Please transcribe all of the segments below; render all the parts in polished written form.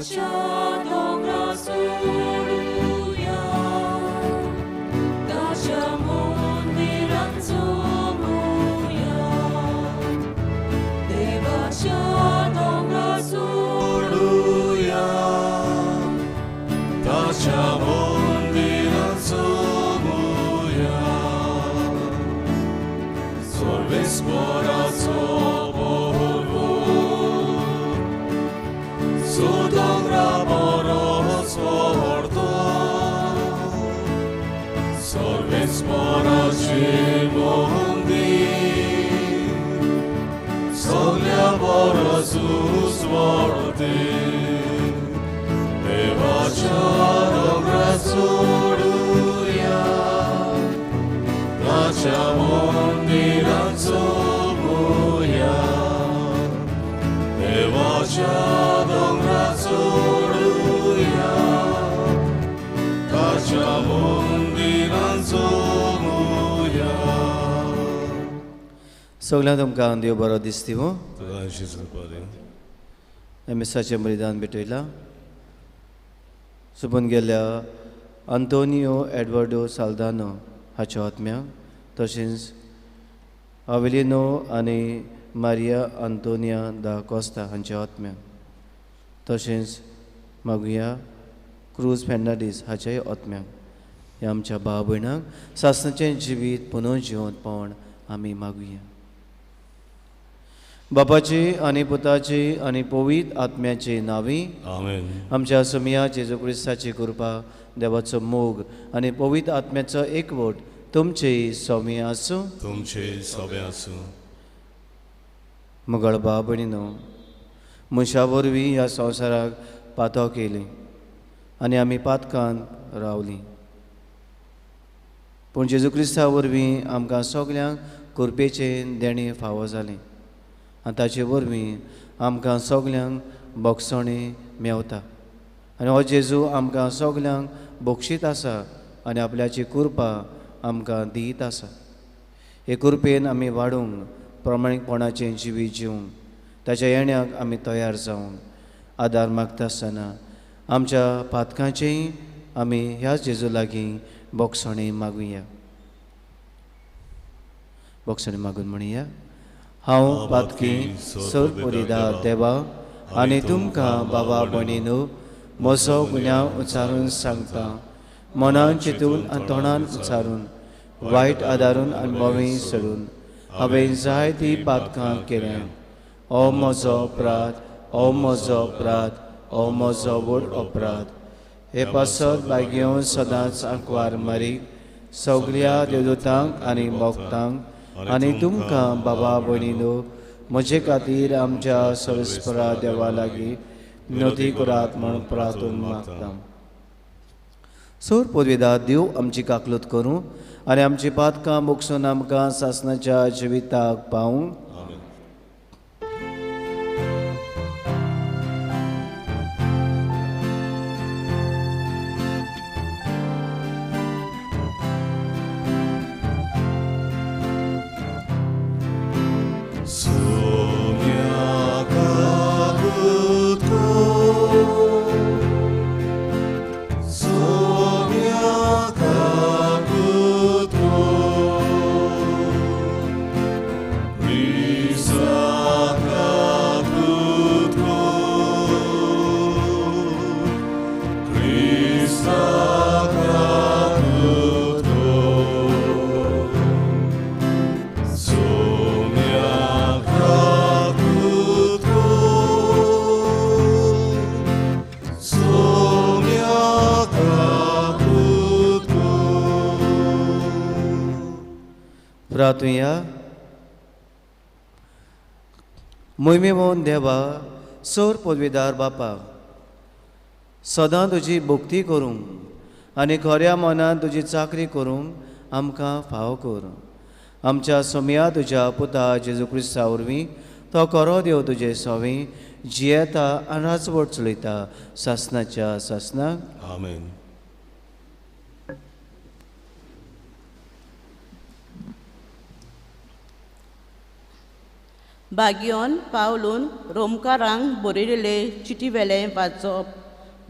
देवाच्या दोंगरा सोडूया, ताच्या मंदिरांत जमूया. देवाच्या दोंगरा सोडूया, ताच्या मंदिरांत जमूया. सर्वेस्पराचो Sodomra boros vorto, sorves poraci mondi, soglia borosus vorti, devacha dogra soduya, tacha mondi ranzomuya, devacha soduya, tacia mundiran somuya. सगळ्यांक तुमकां देव बरो दीस दिवं. तुझा एमएसाचें बलिदान भेटयलां. सुपून गेल्या आंतोनियो एडवर्डो साल्दानो हाच्या आत्म्याक, तशेंच अवेलिनो आनी मारिया आंतोनिया दा कोस्ता हांच्या आत्म्याक, तशेंच मागुया क्रूज फेर्नांडीस हाच्याय आत्म्याक, ह्या आमच्या भाव भयणांक सासणाचें जिवीत पुनः जिवंत पावण आमी मागुया. बापाची आनी पुताची आनी पवित्र आत्म्याची नांवी. आमेन. आमच्या सुमिया जेजू क्रिस्ताची कृपा, देवाचो मोग आनी पवित्र आत्म्याचो एकवट तुमचे सौम्य आसूं. तुमचे सगळे आसूं. मुगळ भाव भयणीनो, मनशा वरवीं ह्या संवसाराक पातळ केली आनी आमी पातकांत रावलीं. पूण जेजू क्रिस्ता वरवीं आमकां सगल्यांक कृपेचें देणें फावो जालें आनी ताचे वरवीं आमकां सगल्यांक भोगसणी मेवता. आनी हो जेजू आमकां सगल्यांक बक्षीत आसा आनी आपल्याची कृपा आमकां दित आसा. हे कृपेन आमी वाडूंक, प्रमाणीकपणाचें जिवीत जिवंक, ताच्या येण्याक आमी तयार जावंक आदार मागता आसतना आमच्या पातकांचेय आमी ह्याच जेजू लागीं भोगसणी मागुया. भोगसणी मागून म्हणया, हांव पातकी सर पुरिदार देवा आनी तुमकां बाबा भयणीनो म्हजो गुन्यांव उच्चारून सांगता, मनान चिंतून आनी तोंडान उच्चारून, वायट आदारून आनी बोवें सोडून हांवें जायतीं पातकां केल्यां. ओ म्हजो अपराध, ओ म्हजो अपराध, ओ म्हजो व्हड अपराध. हे पासत बायग्यो सदांच आंकवार मारीक सगळ्या देवदूतांक आनी भक्तांक आनी तुमकां बाबा भयणीनो म्हजे खातीर आमच्या सर्वेस्परा देवा लागीं विनोदी करात म्हण प्रार्थून मागता. सोर पदवीदार देव आमची काकलूत करूं आनी आमची पातकां बोगसून आमकां सासणाच्या जिविताक पावूं. प्रार्थुया. मोहिमेवोन देवा, सोर पदवीदार बापा, सदां तुजी भक्ती करूंक आनी खऱ्या मनान तुजी चाकरी करूंक आमकां फाव कर. आमच्या सोम्या तुज्या पुता जेजू क्रिस्ता वरवीं तो खरो देव तुजे सोवी जियेता आनी राजवट चलयता सासणाच्या सासणाक. आमेन. बागयोन पावलून रोमकारांक बरयलेले चिटीवेलें वाचप.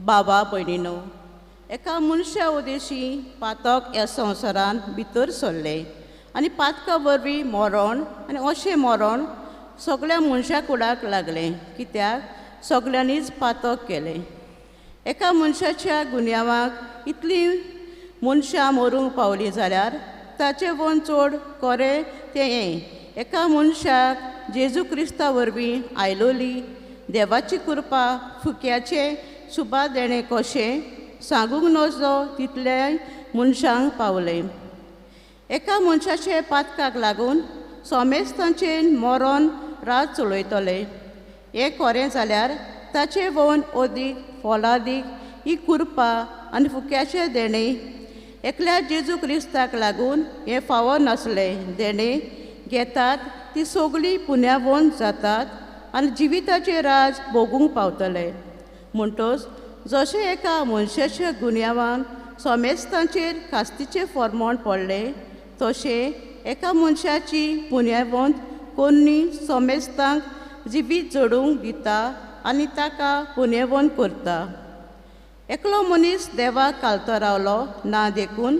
बाबा भयणीनो, एका मनशा उदेशी पातक ह्या संवसारान भितर सरले आनी पातका वरवीं मरण आनी अशें मरण सगळ्या मनशा कुडाक लागलें, कित्याक सगळ्यांनीच पातक केलें. एका मनशाच्या गुन्यांवाक इतलीं मनशां मरूंक पावलीं जाल्यार ताचें वन चड खरें तें हें. एका मनशाक जेजू क्रिस्ता वरवीं आयलोली देवाची कृपा फुक्याचे सुबाद देणें कशें सांगूंक नजो तितल्या मनशांक पावलें. एका मनशाचे पातकाक लागून सोमेस्तांचें मरण रात चलयतले. हें खरें जाल्यार ताचें वन अदीक फोलादीक ही कृपा आनी फुक्याचें देणें एकल्या जेजू क्रिस्ताक लागून हें फावो नासलें देणें घेतात ती सगळीं पुण्यावंत जातात आनी जिविताचें राज भोगूंक पावतले. म्हणटच जशें एका मनशाच्या गुन्यांवाक सोमेस्तांचेर कास्तीचें फर्मोण पडलें, तशें एका मनशाची पुण्यावंत कोणी सोमेस्तांक जिवीत जोडूंक दिता आनी ताका पुण्यवंत करता. एकलो मनीस देवाक कालतो रावलो ना देखून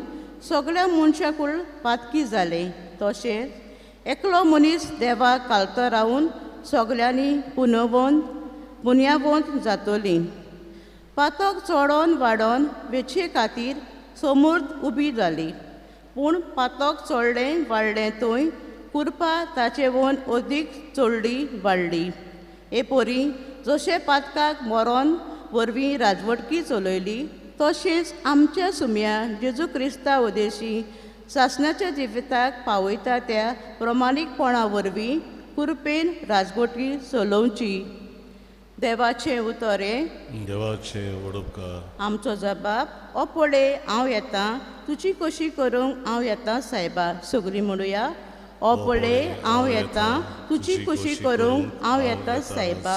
सगळ्या मनशाकूल पातकी जालें, तशेंच एकलो मनीस देवाक कालतो रावून सगळ्यांनी पुण्यावंत जातलीं. पातक चडोन वाडोन वेचे खातीर समूर्त उबी जाली, पूण पातक चडलें वाडलें थंय कृपा ताचे वन अदीक चडली वाडली. हे परी जशें पातकाक मरण वरवीं राजवटकी चलयली, तशेंच आमच्या सुम्या जेजू क्रिस्ता उदेशी सासणाच्या जिविताक पावयता त्या प्रमाणीकपणा वरवीं कृपेन राजवटी चलोवची. देवाचें उतर हें. देवाचें वडोवकार. आमचो जबाब. ओ पळय हांव येतां, तुजी कशी करूंक हांव येतां सायबा. सगळीं म्हणुया. ओ पळय हांव येतां, तुजी कशी करूंक हांव येतां सायबा.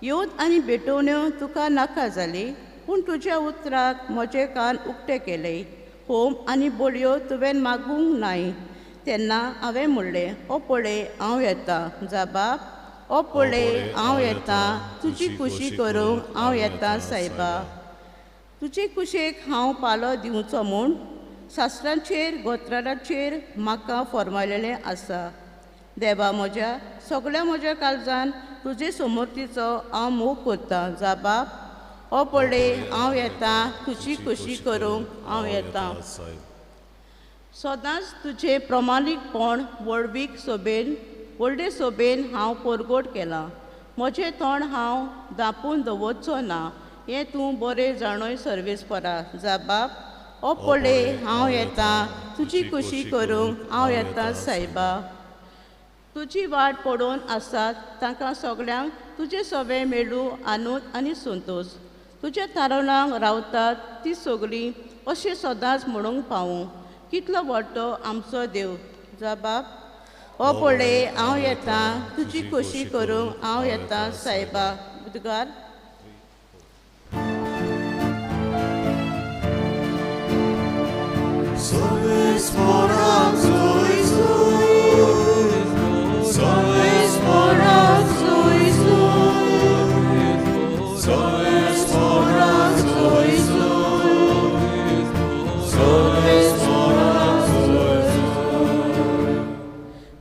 येवन आनी भेटोवण्यो तुका नाका जाली, पूण तुज्या उतराक म्हजे कान उक्ते केले. होम आनी बोडयो तुवें मागूंक नाय. तेन्ना हांवें म्हणलें, ओ पळय हांव येतां. जबाब. ओ पळय हांव येतां, तुजी खुशी करूंक हांव येतां सायबा. तुजे कुशेक हांव पालो दिवचो म्हूण शास्त्रांचेर गोत्रांचेर म्हाका फर्मायलेलें आसा. देवा म्हज्या सगळ्या म्हज्या काळजान तुजे समर्थीचो हांव मोग करतां. जबाब. ओ पळय हांव येतां, तुजी खुशी करूंक हांव येतां. सदांच तुजें प्रमाणीकपण व्हडले सोबेन हांव परगोट केलां. म्हजें तोंड हांव धांपून दवरचो ना हें तूं बरें जाणय सर्वेस्परा. जबाब. ओ पळय हांव येतां, तुजी खुशी करूंक हांव येतां सायबा. तुजी वाट पडोवन आसात तांकां सगळ्यांक तुजें सवें मेळू आनंद आनी संतोश. तुज्या तारुणांक रावतात ती सगळीं अशें सदांच म्हणूंक पावूं. कितलो व्हडलो आमचो देव. जबाब. ओ पळय हांव येतां, तुजी खोशी करूंक हांव येतां सायबा. उद्गार.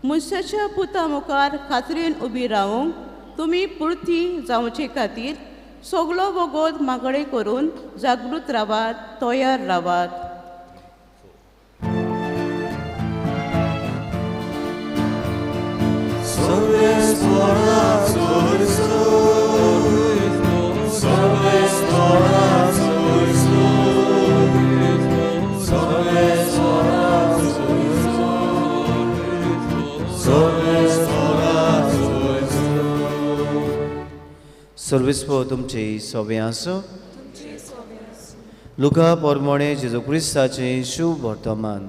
मनशाच्या पुता मुखार खात्रेन उबी रावूंक तुमी पुर्ती जावचे खातीर सगळो वगोद मागणे करून जागृत रावात, तयार रावात. सर्वेस्पो तुमचे सोबे आसो. लुका पोरमोणे जेजू क्रिस्ताचे शुभ वर्तमान.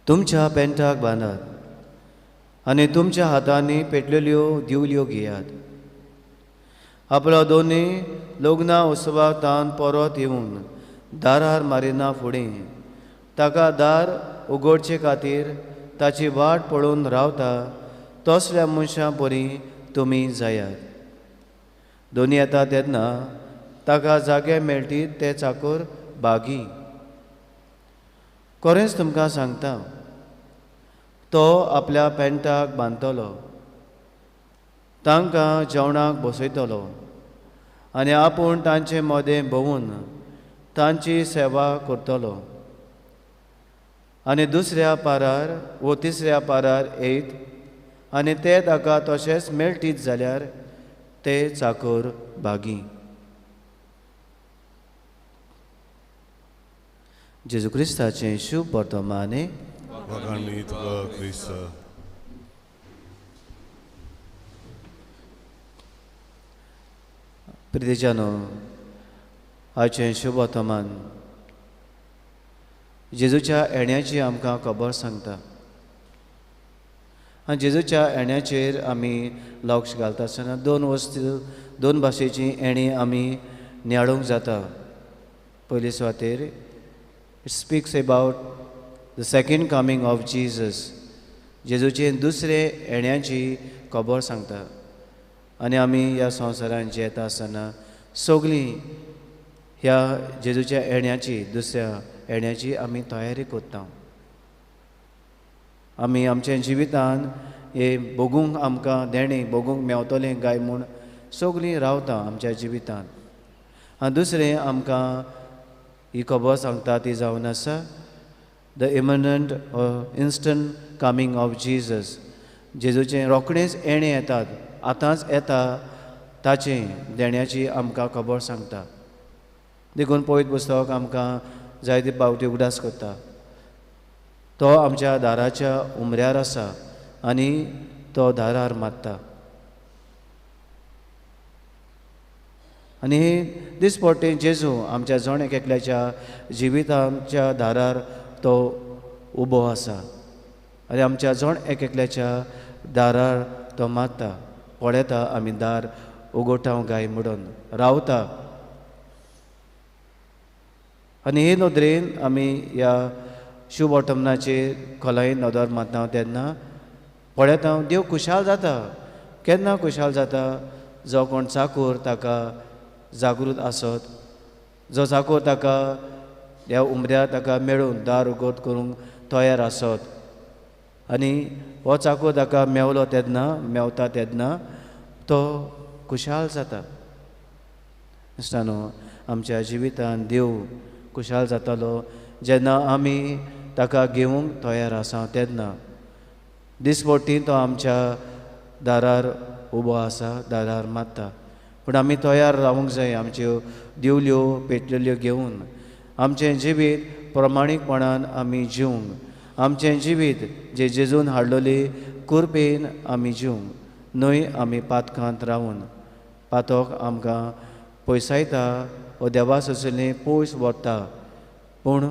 तुमच्या पेंटाक बांदात आनी तुमच्या हातांनी पेटलेल्यो दिवल्यो घेयात. आपलो दोनी लग्ना उत्सवाक तान परत येवन दारार मारिना फुडें ताका दार उगडचे खातीर ताची वाट पळोवन रावता तसल्या मनशां परी तुमी जायात. दोनी येता तेन्ना ताका जागे मेळटी ते चाकर बागी. खरेंच तुमकां सांगता, तो आपल्या पेंटाक बांदतलो, तांकां जेवणाक बसयतलो आनी आपूण तांचे मोदें भोंवून तांची सेवा करतलो. आनी दुसऱ्या पारार वो तिसऱ्या पारार येयत आनी ते ताका तशेंच मेळटीत जाल्यार ते चाकर बागी. जेजू क्रिस्ताचें शुभ वर्तमाने वखाणी तुका क्रिस्त. प्रितेच्यानो, आयचें शुभ वर्तमान जेजूच्या येण्याची आमकां खबर सांगता. आनी जेजूच्या येण्याचेर आमी लक्ष घालता आसतना दोन भाशेची येणी आमी नियाळूंक जाता. पयले सुवातेर it speaks about the second coming of Jesus. जेजूचे दुसरे येण्याची खबर सांगता. आनी आमी ह्या संवसारांत जियेता आसतना सगळीं ह्या जेजूच्या येण्याची दुसऱ्या येण्याची आमी तयारी करता. आमी आमच्या जिवितान हे भोगूंक आमकां देणे भोगूंक मेवतलें काय म्हूण सगळीं रावता आमच्या जिवितान. आनी दुसरें आमकां ही खबर सांगता ती जावन आसा the imminent instant coming of Jesus. जेजूचें रोखडेंच येणें येतात, आतांच येता ताचें देण्याची आमकां खबर सांगता. देखून पवित्र पुस्तक आमकां जायते पावटी उगडास करता. तो आमच्या दाराच्या उमऱ्यार आसा आनी तो दारार मात्ता. आनी दिसपट्टे जेजू आमच्या जण एकल्याच्या जिविताच्या दारार तो उबो आसा आनी आमच्या जण एकल्याच्या दारार तो मात्ता. पळयता आमी दार उगोवटा गाय म्हणून रावता. आनी हे नदरेन आमी ह्या शुभ वर्तमानाचेर खोलायेन नदर मारता तेन्ना पळयता देव खुशाल जाता. केन्ना खुशाल जाता? जो कोण चाकूर ताका जागृत आसत, जो चाकूर ताका ह्या उमऱ्यार ताका मेळून दार उगोत करूंक तयार आसत. आनी हो चाकूर ताका मेवता तेन्ना तो खुशाल जाता. इश्टानो, आमच्या जिवितान देव खुशाल जातालो जेन्ना आमी ताका घेवंक तयार आसा तेन्ना. दिसपट्टी तो आमच्या दारार उबो आसा, दारार मात्ता. पूण आमी तयार रावूंक जाय आमच्यो दिवल्यो पेटलेल्यो घेवन. आमचें जिवीत प्रमाणीकपणान आमी जिवंक, आमचें जिवीत जे जेजून हाडलेली कुरपेन आमी जिवंक. न्हय आमी पातकांत रावून. पातक आमकां पयसायता वो देवा सुचयल्लें पयस व्हरता. पूण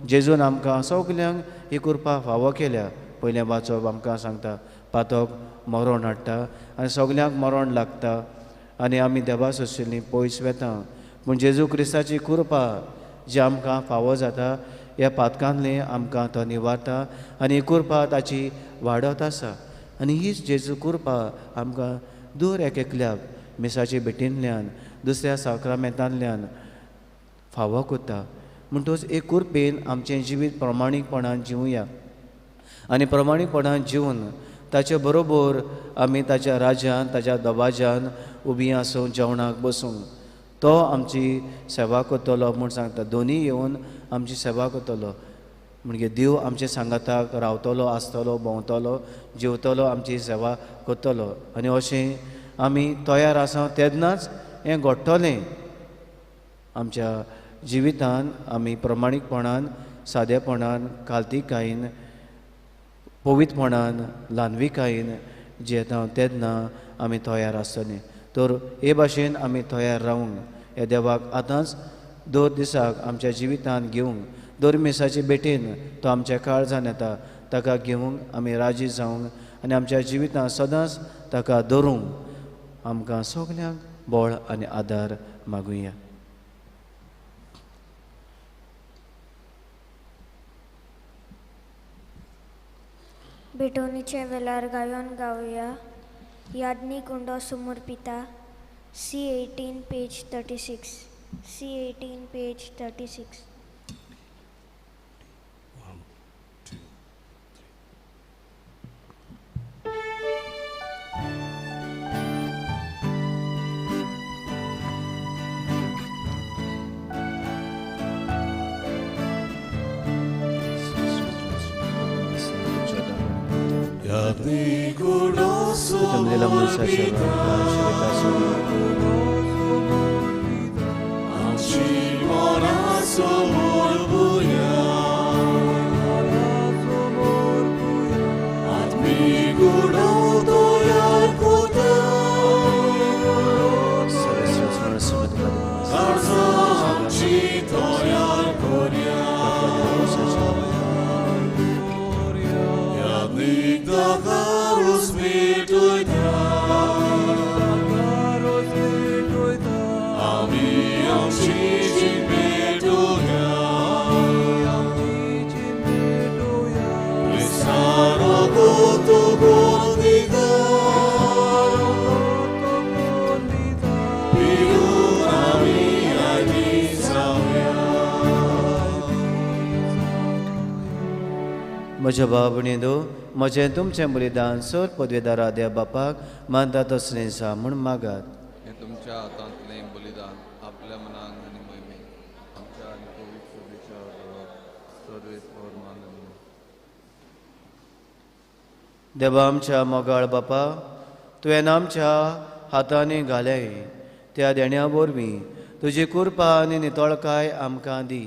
जेजून आमकां सगल्यांक ही कृपा फावो केल्या. पयलें वाचप आमकां सांगता पातक मरण हाडटा आनी सगल्यांक मरण लागता आनी आमी देवा सुचयल्लीं पयस वेता. पूण जेजू क्रिस्ताची कृपा जी आमकां फावो जाता ह्या पातकांतली आमकां तो निवारता आनी ही कृपा ताची वाडत आसा. आनी हीच जेजू कृपा आमकां दूर एकल्याक मिसाची भेटींतल्यान दुसऱ्या साक्रामेंतांतल्यान फावो करता. म्हणटच एक कुरपेन आमचें जिवीत प्रमाणीकपणान जिवुया आनी प्रमाणीकपणान जिवन ताचे बरोबर आमी ताच्या राज्यान ताच्या दबाज्यान उबीं आसूं जेवणाक बसूंक. तो आमची सेवा करतलो म्हूण सांगता. दोनीय येवन आमची सेवा करतलो. म्हणजे देव आमचे सांगाताक रावतलो, आसतलो, भोंवतलो, जेवतलो, आमची सेवा करतलो. आनी अशें आमी तयार आसा तेन्नाच हें घडटलें. आमच्या जिवितान आमी प्रमाणीकपणान, सादेपणान, काल्तिकायेन, पवित्रपणान, ल्हानविकायेन जियेता तेन्ना आमी तयार आसतलीं. तर हे भाशेन आमी तयार रावंक हे देवाक आतांच दर दिसाक आमच्या जिवितान घेवंक, दर मिसाचे भेटेन तो आमच्या काळजान येता ताका घेवंक आमी राजी जावंक आनी आमच्या जिवितान सदांच ताका धरूंक आमकां सगल्यांक बळ आनी आदार मागुया. बेटोनीचे वेलार गायोन गावया याज्ञिक उंडो समोर पिता C18 page 36 C18 page 36 Kita mendalam sa म्हज्या बाबणेदो म्हजें तुमचें बलिदान सर पदवेदारा देव बापाक मानता तसलें सा म्हूण मागात. हे तुमच्या हातांतलें बलिदान आपल्या मनाक आनी मोहिमेक आमच्या आनी पवित्र विचार सर्वेस्वर मानून देवा आमच्या मोगाळ बापा तुवें आमच्या हातांनी घाल्याय त्या देण्या वरवीं तुजी कृपा आनी नितळकाय आमकां दी.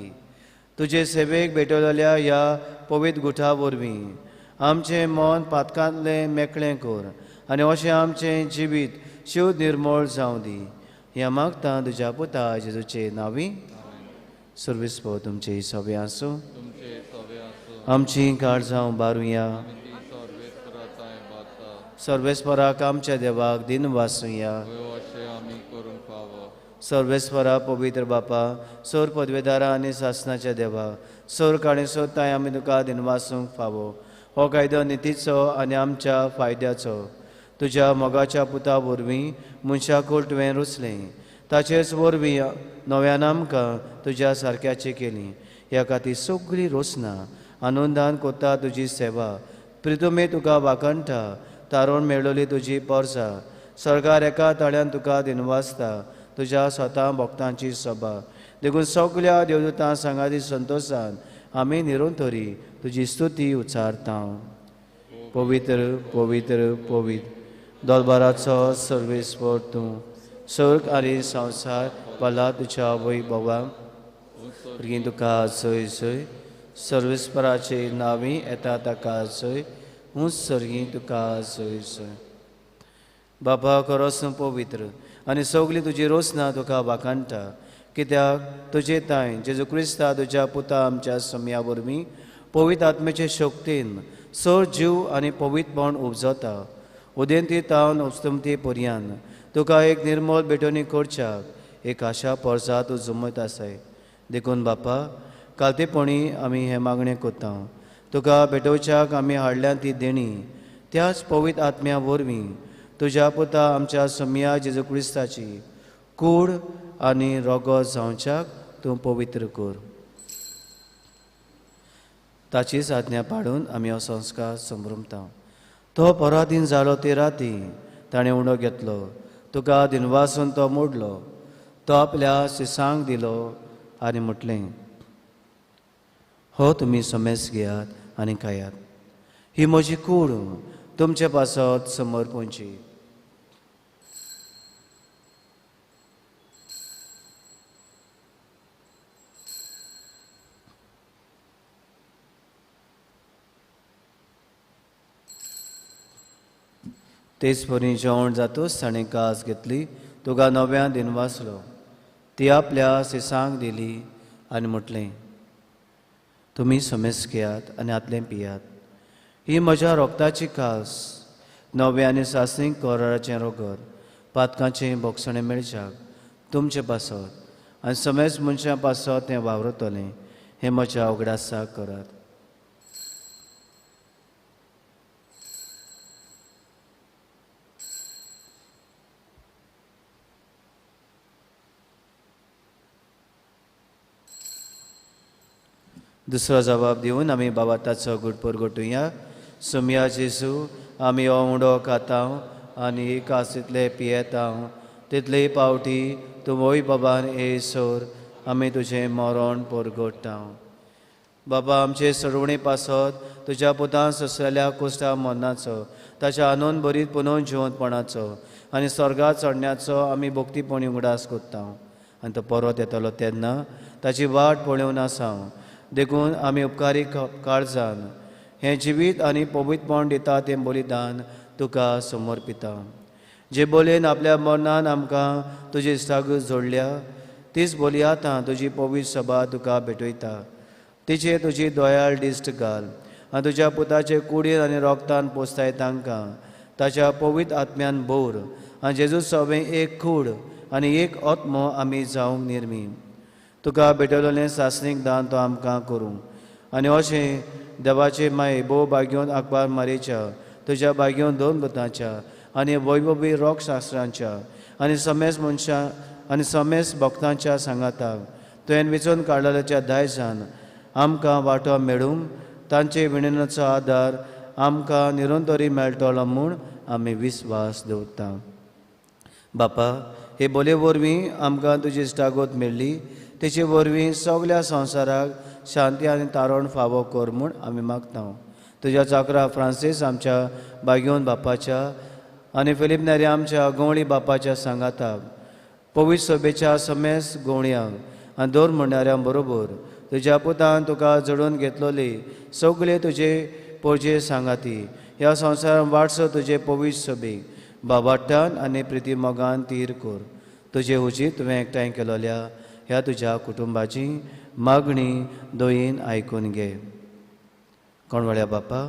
तुजे सेवेक भेटलेल्या ह्या पवित्र गुठा वरवीं आमचें मन पातकांतलें मेकळें कर आनी अशें आमचें जिवीत शुद्ध निर्मळ जावं दी. ह्या मागता तुज्या पुता जेजूचे नांवी. सर्वेस्पो तुमचे सवे आसूं. आमची काळजां बारुया. सर्वेस्पराक आमच्या देवाक दिन वासूया. सर्वेस्परा पवित्र बापा सोर पदवेदारा आनी शासनाच्या देवा सोर काणी सोदताय आमी तुका दिन वासूंक फावो. हो कायदो नितीचो आनी आमच्या फायद्याचो तुज्या मोगाच्या पुता वरवीं मनशाकूळ तुवें रुचलें. ताचेच वरवीं नव्यान आमकां तुज्या सारक्याची केली. ह्या खातीर सगळीं रोसना आनंदान कोता तुजी सेवा. प्रितुमे तुका वाकणटा तारून मेळ्ळोली तुजी पोरसां. सरकार एका तळ्यान तुका दिनवासता तुज्या स्वता भक्तांची सभा. देखून सगळ्या देवदूतां सांगाती संतोशान आमी निरंतरी तुजी स्तुती उच्चारता. पवित्र पवित्र पवित्र दोलबाराचो सर्वेस्वर तूं स्वर्ग आनी संवसार भला तुज्या वैभवान भुरगीं तुका सय सय सर्वेस्पराचे नांवी येता ताका सय हूं सर्गी तुका सय सय. बापा खरोच पवित्र आनी सगळीं तुजी रोसना तुका वाकाणटा कित्याक तुजे ताय जेजू क्रिस्ता तुज्या पुता आमच्या सम्या वरवीं पवित्र आत्म्याचे शक्तीन सर जीव आनी पवित्रपण उपजता. उदेंती तावन उस्तमती पर्यान तुका एक निर्मळ भेटोवणी करच्याक एक आशा परसा तूं जुमत आसाय. देखून बापा कालतेपणी आमी हें मागणें कोत्ता तुका भेटोवच्याक आमी हाडल्या ती देणी त्याच पवित्र आत्म्या वरवीं तुज्या पुता आमच्या सम्या जेजू क्रिस्ताची कूड आनी रोगो जावच्याक तूं पवित्र कर. ताचीच आज्ञा पाडून आमी हो संस्कार संभ्रमता. तो पराधीन जालो ते राती ताणें उंडो घेतलो तुका दिनवासून तो मोडलो. तो आपल्या सिसांक दिलो आनी म्हटलें हो तुमी समेस घेयात आनी खायात. ही म्हजी कूड तुमचे पासत समर्पणची. तेच परी जेवण जातूच ताणें कास घेतली तुका नव्या दिन वाचलो. ती आपल्या सिसांक दिली आनी म्हटलें तुमी समेस घेयात आनी आतलें पियात. ही म्हज्या रोगताची कास नवे आनी सासणीक कोराचें रोगर पातकांचें भोगसणें मेळच्याक तुमचे पासत आनी समेस मनशां पासत तें वावरतलें. हें म्हज्या उगडासाक करात. दुसरो जबाब दिवन आमी बाबा ताचो गुडपूर घोटुया. सुमया जेजू, आमी हो उंडो खाता आनी कासीतले पियेता तितले पावटी तूं वोय बाबान येसोर आमी तुजें मरण परगोडटा. बाबा, आमचे सरवणी पासत तुज्या पुतान सोंसलेल्या कुश्टा मरणाचो, ताच्या आनंद बरीत पुनून जिवंतपणाचो आनी स्वर्गात चडण्याचो आमी भोक्तीपणी उगडास कोत्ता. आनी तो परत येतलो तेन्ना ताची वाट पळोवन आसा. देखून आमी उपकारी काळजान हें जिवीत आनी पवित्रपण दिता तें बलिदान तुका समर्पिता. जे बोलयेन आपल्या मरणान आमकां तुजे इश्टागत जोडल्या, तीच बोली आतां तुजी पवित्र सभा तुका भेटयता. तिचे तुजी दोयाळ दिश्ट घाल आनी तुज्या पुताचे कुडीर आनी रोगतान पोसताय तांकां ताच्या पवित्र आत्म्यान भोर आनी जेजू सभें एक कूड आनी एक आत्मो आमी जावंक निर्मी. तुका भेटयलोलें सासणीक दान तो आमकां करूं आनी अशें देवाचे माये भोव भाग्योन आकबार मारेच्या तुज्या भाग्योन 2 भुतांच्या आनी वैभवी रोगशास्त्रांच्या आनी समेस मनशां आनी समेस भक्तांच्या सांगाताक तुवें वेचून काडलेल्या दायजान आमकां वांटो मेळूंक तांचे विणेनाचो आदार आमकां निरंतरी मेळटलो म्हूण आमी विस्वास दवरता. बापा, हे बोले वरवीं आमकां तुजी इश्टागत मेळ्ळी, तेचे वरवीं सगल्या संवसाराक शांती आनी तारण फावो कर म्हूण आमी मागता. तुज्या चाकरा फ्रांसीस आमच्या बागयोन बापाच्या आनी फिलीप नेरी आमच्या गवळी बापाच्या सांगाताक पवित्र सभेच्या समेस गवळ्यांक आनी दोर म्हणणाऱ्यां बरोबर तुज्या पुतान तुका जोडून घेतलोली सगळे तुजे पोरजे सांगाती ह्या संवसारान वाटसो तुजे पवित्र सभेक बाबाट्टान आनी प्रिती मोगान तीर कर. तुजे उची तुवें एकठांय केलोल्या ह्या तुज्या कुटुंबाची मागणी दोयीन आयकून घे. कोणवळ्या बापा,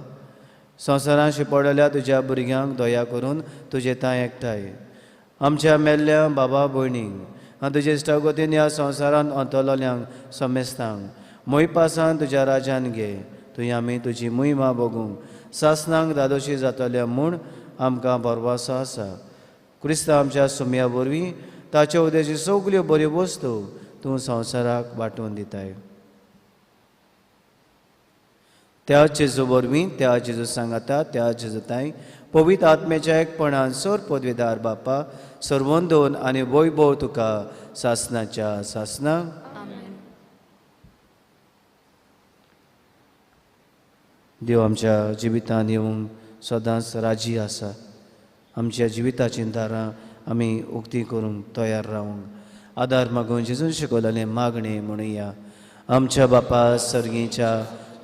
संवसारान शिपडलेल्या तुज्या भुरग्यांक दया करून तुजे ताय एकठांय आमच्या मेल्ल्या बाबा भयणींक आनी तुजे इश्टागतीन ह्या संवसारान अंतलोल्यांक समेस्तांक मोय पासान तुज्या राजान घे. तुवें आमी तुजी मोहिमा बगूंक सासणांक दादोशी जातल्या म्हूण आमकां भरवसो आसा. क्रिस्तांव आमच्या सुमया वरवीं ताचे उदेची सगल्यो बऱ्यो वस्तू तूं संवसाराक वांटून दिताय. त्या जेजू वरवीं त्या जेजू सांगाता त्या जेजू ताई पवित्र आत्मेच्या एकपणान सर पदवीदार बापा सर्वंदोन आनी वैभव तुका सासणाच्या सासणां. देव आमच्या जिवितान येवंक सदांच राजी आसा. आमच्या जिविताची दारां आमी उक्ती करूंक तयार रावंक आदार मागून जेजून शिकयलेलें मागणें म्हणुया. आमच्या बापा सर्गीच्या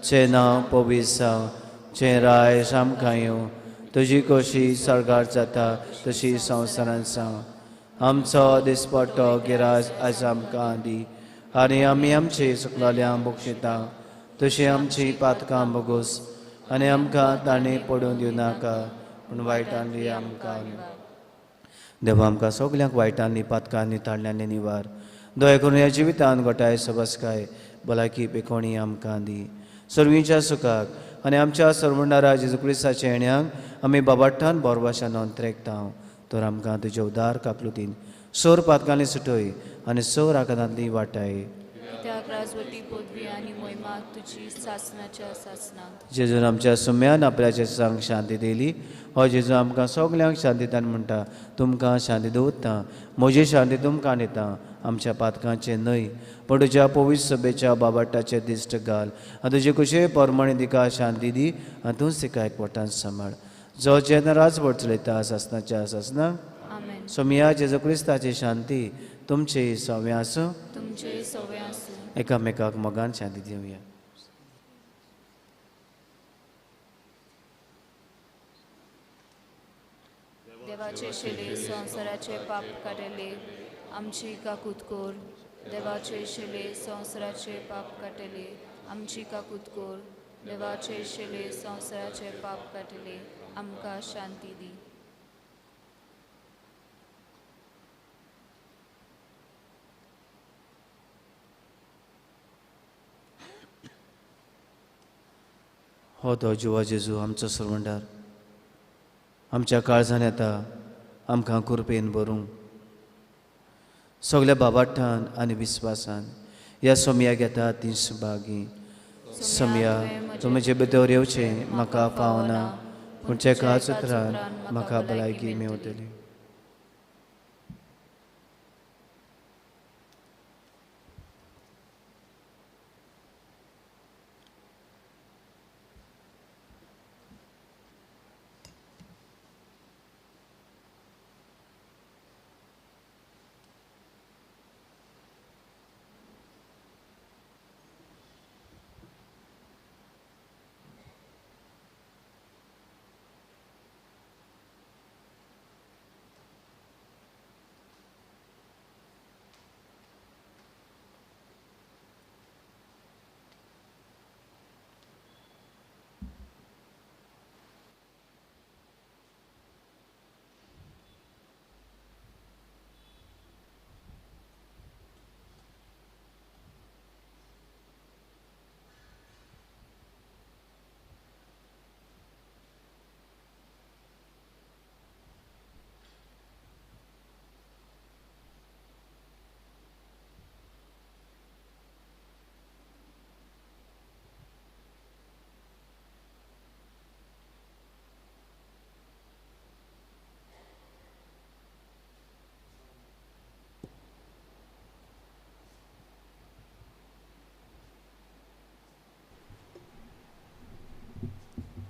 चे नांव पवित्र जावं, चे राय आमकां येवं, तुजी कशी सरकार जाता तशी संवसारांत जावं. आमचो दिसपट्टो गिराज आयज आमकां दी आनी आमी आमची सुकलोल्यांक बक्षिता तशी आमची पातकां बगूस आनी आमकां ताणी पडून दिवं नाका पूण वायटांनी आमकां. देवा आमकां सगल्यांक वायटांनी पातकांनी ताळण्यांनी निवार. दया करून ह्या जिवितान गोठाय सबसकाय भलायकी पिकोणी आमकां दी. सर्वीच्या सुखाक आनी आमच्या सर्वंडारा जेजू क्रिस्ताच्या येण्याक आमी बाबाठान बोरवाशान अंतरेकता. तर आमकां तुजे उदार काकलुतीन सोर पातकांनी सुटय आनी सोर आकांतांतली वाटाय. राजवटी पदवी आनी मोहिमा तुजी सासणाच्या सासणांत. जेजून आमच्या सुम्यान आपल्याचे सांग शांती दिली. हो जेजू आमकां सगल्यांक शांती दिता म्हणटा तुमकां शांती दवरता. म्हजी शांती तुमकां दिता. आमच्या पातकांचे न्हय पण तुज्या पवित्र सभेच्या बाबाटाचे दिश्ट घाल आनी तुजे कुशे परमणी दिका शांती दी आनी तूंच तिका एकवटान सांबाळ. जो जेन्ना राजवट चलयता सासणाच्या सासणांक. सोमिया जेजू क्रिस्ताची शांती तुमचे सव्या आसूं. तुमचे सव्या आसूं. एकामेकाक मोगान शांती दिवया. देवाचे शेले संवसाराचे पाप काडले आमची काकूत कोर. देवाचे शेले संवसाराचे पाप काडले आमची काकूत कोर. देवाचे शेले संवसाराचे पाप काडले आमकां शांती दी. हो तो जिवा जेजू आमचो सर्वंडार आमच्या काळजान येता आमकां कृपेन भरूंक. सगल्या बाबाठान आनी विस्वासान ह्या सोमयाक येता ती सुभागी. समया तूं म्हजे भितर येवचें म्हाका फावना, पूण चेकाच उतरान म्हाका भलायकी मेवतली.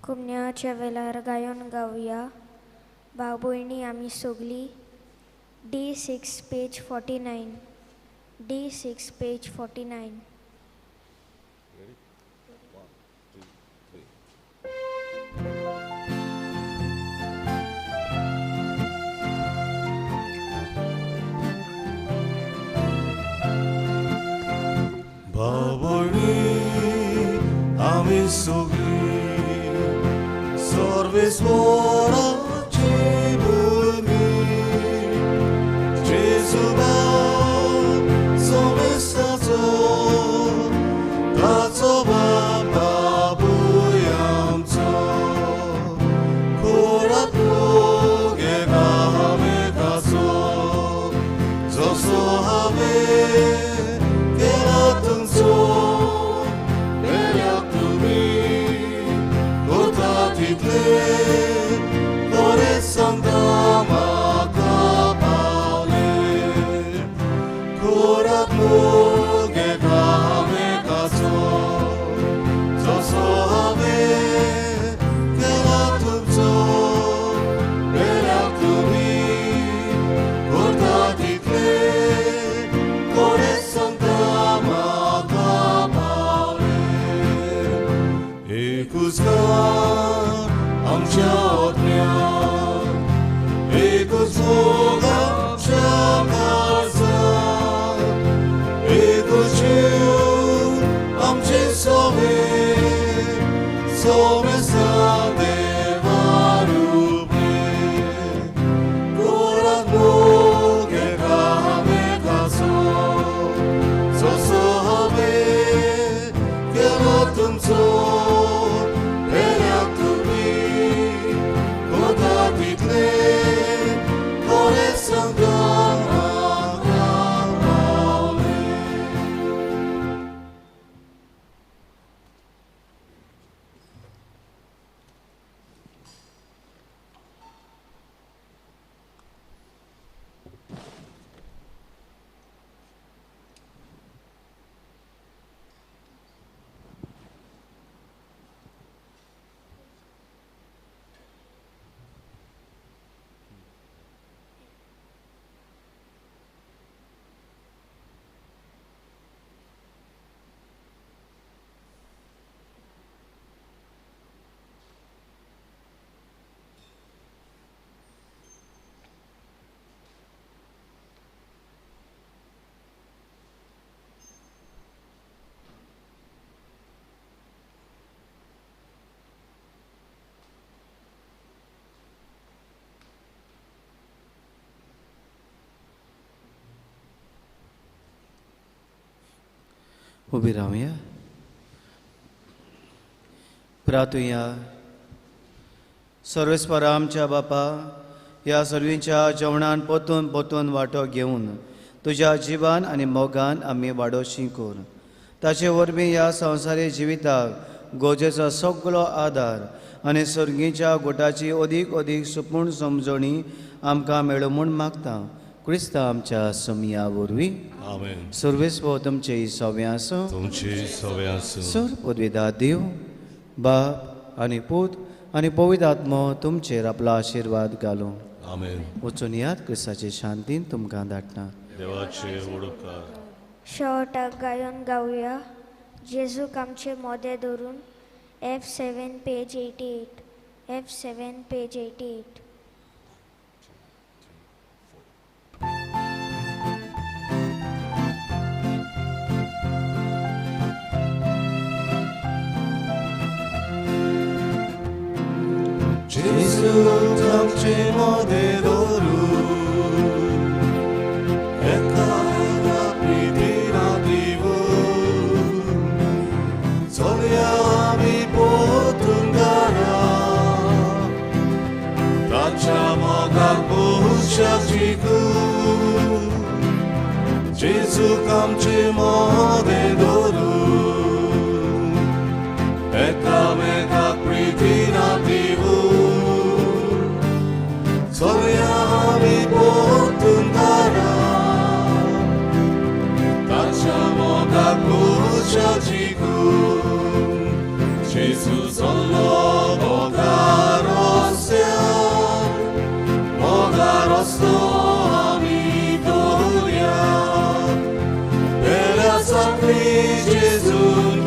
कुमन्याच्या वेळार गायन गावया. भाव भयणी आमी सगलीं. D6 page 49. D6 page 49. बाबणी आमी सगळीं सर्वेस्वराची भुरगीं. जेजू बाब समेस्ताचो ताचो बाब बाबूय आमचो. कोरात मोगे गामे ताचो जसो हांवें केला तुमचो बेल्याक तुमी करता तितले बरें सांगता म्हाका पावले. कोरात मोगे गामे ताचो जसो हांवें केला तुमचो बेल्याक तुमी करता तितले बरें सांगता म्हाका पावले. एकूच गांव आमच्या ओतम्यान, एकूच मोग आमच्या काळजांत, एकूच जीव आमचे सोबे सोमेस्ता देवा रूपे. कोरात मोगे गामे ताचो जसो हांवें केलो तुमचो बेल्याक तुमी करता तितले बरें सांगता म्हाका पावले. उबी रावया. प्रार्थुया. सर्वेस्परा आमच्या बापा, ह्या सर्वींच्या जेवणान पोतून वांटो घेवन तुज्या जिवान आनी मोगान आमी वाडोशी कोर. ताचे वरवीं ह्या संवसारी जिविताक गोजेचो सगळो आदार आनी सर्गीच्या गोटाची अदीक अदीक सुपूर्ण समजणी आमकां मेळो म्हूण मागता क्रिस्ता आमच्या समिया वरवीं आमेन. सर्वेस्व तुमचे सव्या आसूं तुमची सवय आसूं. सर पदवीदा देव बाप आनी पूत आनी पवित्र आत्मो तुमचेर आपलो आशिर्वाद घालूं. आमेन. वचून याद क्रिस्ताचे शांतीन तुमकां धाडटा. देवाचे उडकार. शॉर्टाक गायन गावया जेजूक आमचे मोदे धरून F7 पेज 88 F7 पेज 88. जेजू आमचे मोदे धरून एका प्रितीना दिवून चलया आमी पोतून घरा ताच्या मोगाक पोशाक जिखून जेजूक आमचे मोदे धरून एकामेकाक प्रितीना दिवून चलया आमी पोतून घरा ताच्या मोगाक पोशाक जिखून जेजू चल्लो मोगार रस्त्यार मोगार रस्तो आमी दवरया बऱ्या साखळी जेजून